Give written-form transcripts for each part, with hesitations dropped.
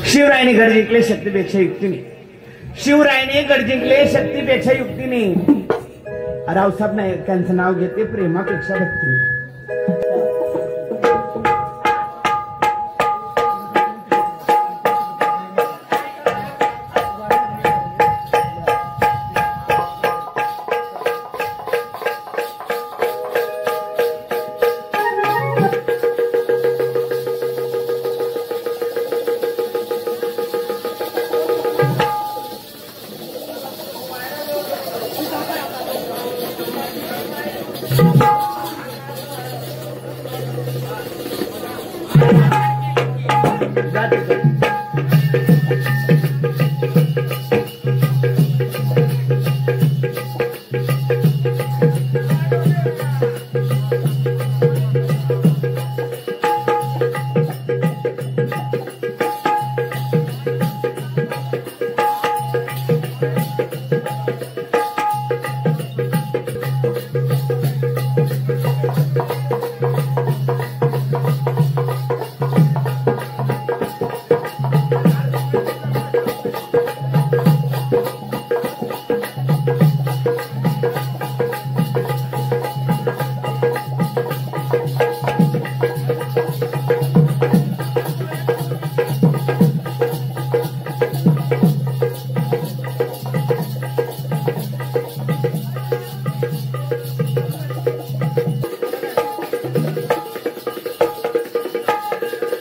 शिवरायाने गड जिंकले शक्तीपेक्षा युक्तीने. शिवरायाने गड जिंकले शक्तीपेक्षा युक्तीने. रावसाहेब नायकांचं नाव घेते प्रेमापेक्षा भक्तीने.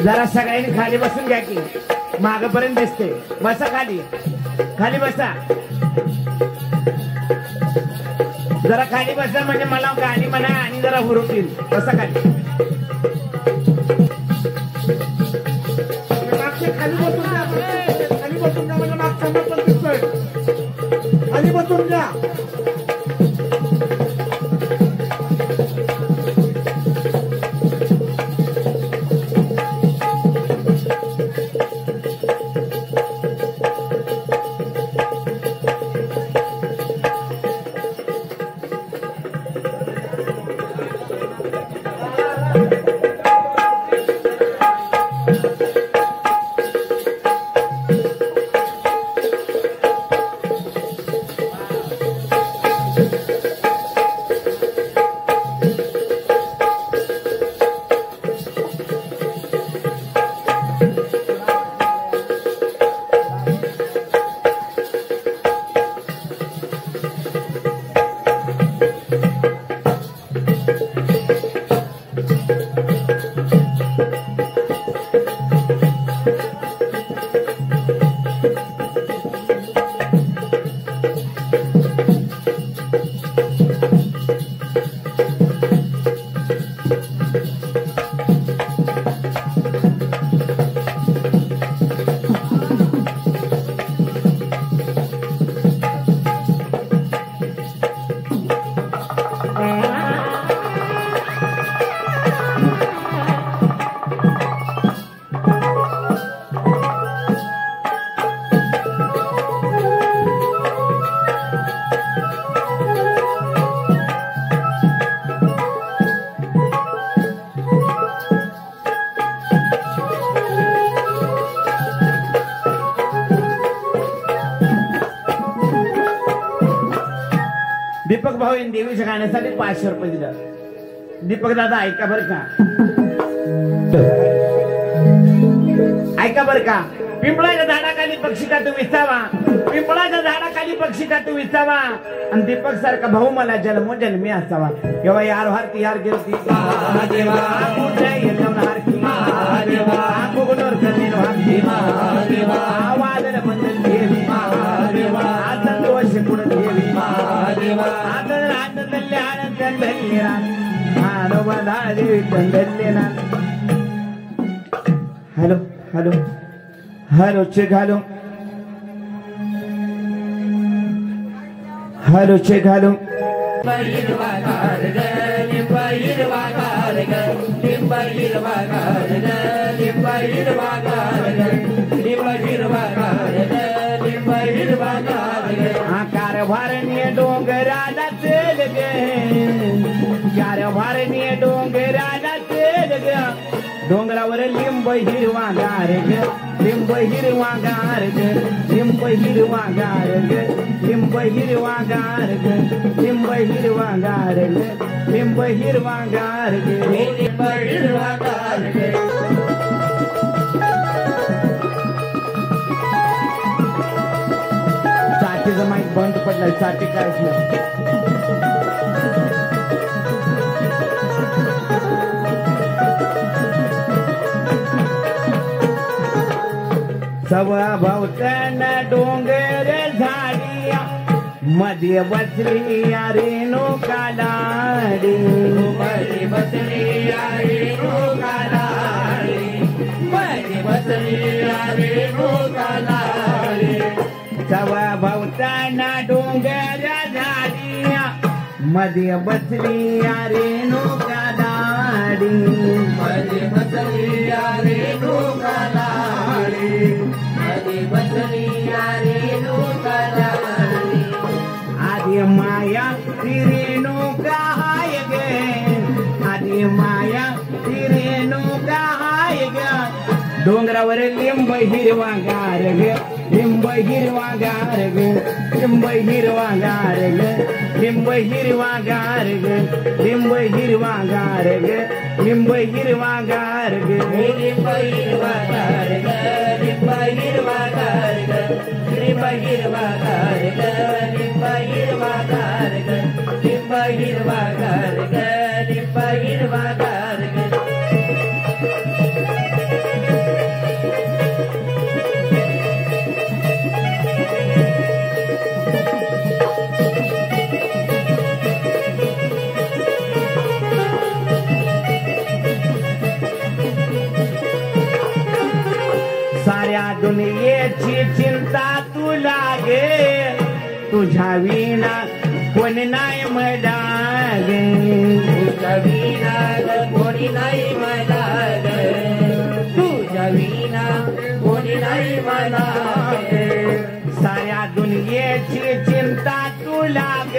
जरा सगळ्यांनी खाली बसून घ्या की मागपर्यंत दिसते. बसा खाली, खाली बसा. जरा खाली बसा म्हणजे मला गाणी म्हणा आणि जरा हुरूतील. बसा खाली. खाली बसून द्या, खाली बसून द्या म्हणजे मागचा पण दिसतोय. खाली बसून द्या. दीपक भाऊ यांनी देवीच्या गाण्यासाठी 500 रुपये दिला. दीपक दादा ऐका बर का, ऐका बर का. पिंपळाच्या झाडाखाली पक्षी का तू विसावा, पिंपळाच्या झाडाखाली पक्षी का तू विसावा, आणि दीपक सारखा भाऊ मला जन्मोजन्मी असावा. केव्हा यार हारती यार गेलती वादन बंधन देवी संतोष कुण देवी hello hello hello check hello hello check hello कारभारणी डोंगराला तेल गे, कारभारणी डोंगराला तेल ग, डोंगरावर लिंब लिंब हिरवा गार ग लिंब हिरवा गार ग लिंब हिरवा गार ग लिंब हिरवा गार ग लिंब हिरवा गार ग लिंब हिरवा गार ग लिंब हिरवा गार ग साठीचं माईक बंद पडलाय साठी काहीच नाही सभोवतन डोंगर झाडिया मध्ये बसली रेणुका लाडी मध्ये बसली रेणुका लाडी मध्ये बसली रेणुका लाडी सभोवतन डोंगर झाडिया मध्ये बसली रेणुका लाडी मध्ये बसली रेणुका लाडी आदि माया रेणुका हाय गे आदि माया रेणुका हाय ग डोंगरावर लिंब हिरवा गार ग लिंब हिरवा गार ग लिंब हिरवा गार ग लिंब हिरवा गार ग लिंब हिरवा गार ग लिंब हिरवा गार ग लिंब हिरवा गार ग लिंब हिरवा गार ग लिंब हिरवा गार ग लिंब हिरवा गार ग लिंब हिरवा गार ग लिंब हिरवा गार ग साऱ्या दुनियेची चिंता तुला गे तुझ्या विना कोणी नाही मला गे तुझ्या विना कोणी नाही मला गे तुझ्या विना कोणी नाही मला गे साऱ्या दुनियेची चिंता तुला ग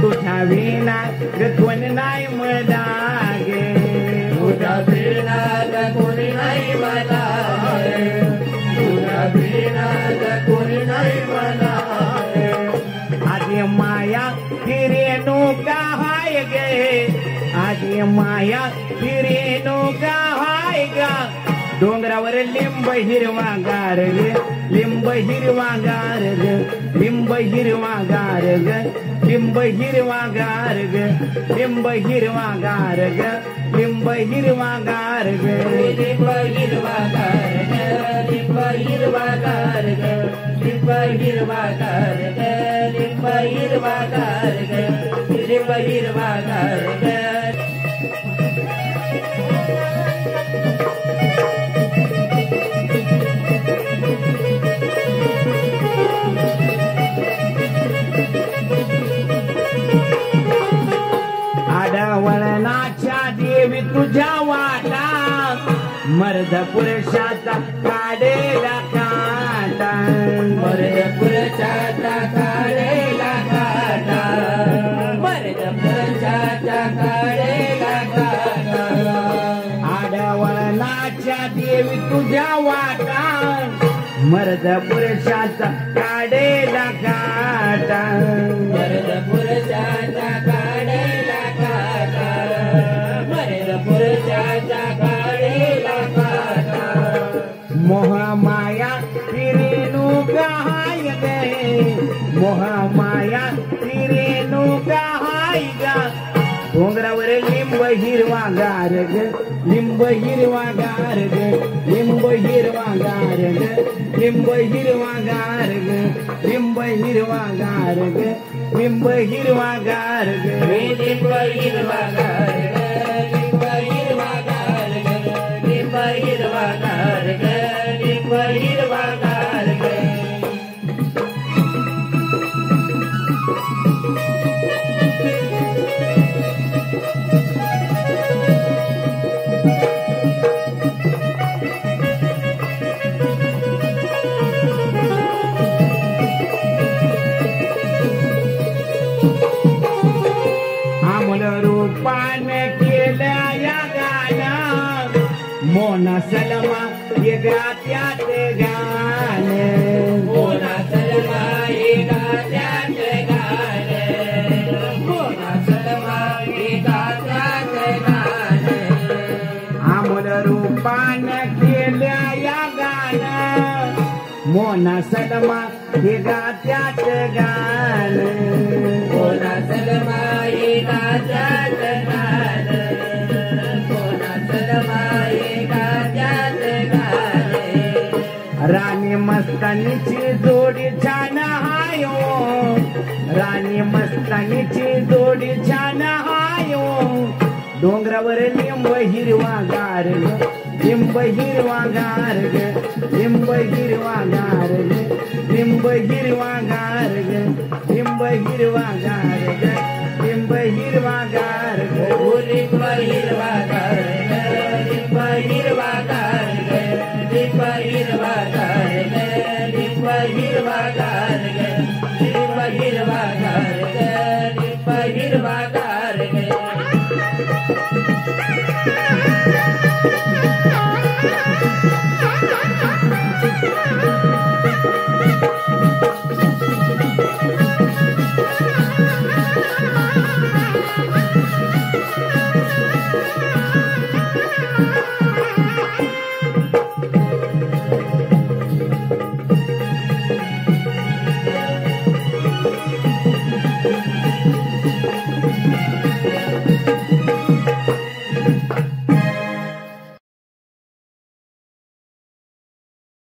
तुझ्या विना कोणी नाही मला गे तुझ्या विना कोणी नाही मला कोणी नाही मला आदि माया रेणुका हाय गे आदि माया रेणुका हाय ग डोंगरावर लिंब हिरवा गार ग लिंब हिरवा गार ग लिंब हिरवा गार ग लिंब हिरवा गार ग लिंब हिरवा गार ग लिंब हिरवा गार ग लिंब हिरवा गार ग लिंब हिरवा गार ग लिंब हिरवा गार ग लिंब हिरवा गार ग लिंब हिरवा गार ग आडवळणाच्या देवी तुझ्या वाटा मर्द पुरुषाचा काढेला काटा मर्द पुरुषाचा काढेला काटा मर्द पुरुषाचा काढेला काटा आडवळणाच्या देवी तुझ्या वाटा मर्द पुरुषाचा काढेला काटा मर्द पुरुषाचा काढेला काटा मर्द पुरुषाचा काढेला काटा मोह माया रेणुका हाय गे मोह माया रेणुका हाय ग डोंगरावर लिंब हिरवा गार ग लिंब हिरवा गार ग लिंब हिरवा गार ग लिंब हिरवा गार ग लिंब हिरवा गार ग लिंब हिरवा गार ग लिंब हिरवा गार ग लिंब हिरवा गार ग लिंब हिरवा गार ग लिंब हिरवा गार ग रूपान सलमा हे गात्यात गाण मोना सलमा हे गात्यात गाण मोना सलमा हे गात्यात गाण आमोल रूपान केल्या या गाण मोना सलमा हे गात्यात गाण मोना सलमा हे गात्यात गाण मोना सलमा हे गात्यात गाण राणी मस्तानीची जोडी छान हायो राणी मस्तानीची जोडी छान हायो डोंगरावर लिंब हिरवा गार ग लिंब हिरवा गार ग लिंब हिरवा गार ग लिंब हिरवा गार ग लिंब हिरवा गार ग लिंब हिरवा गार ग लिंब हिरवा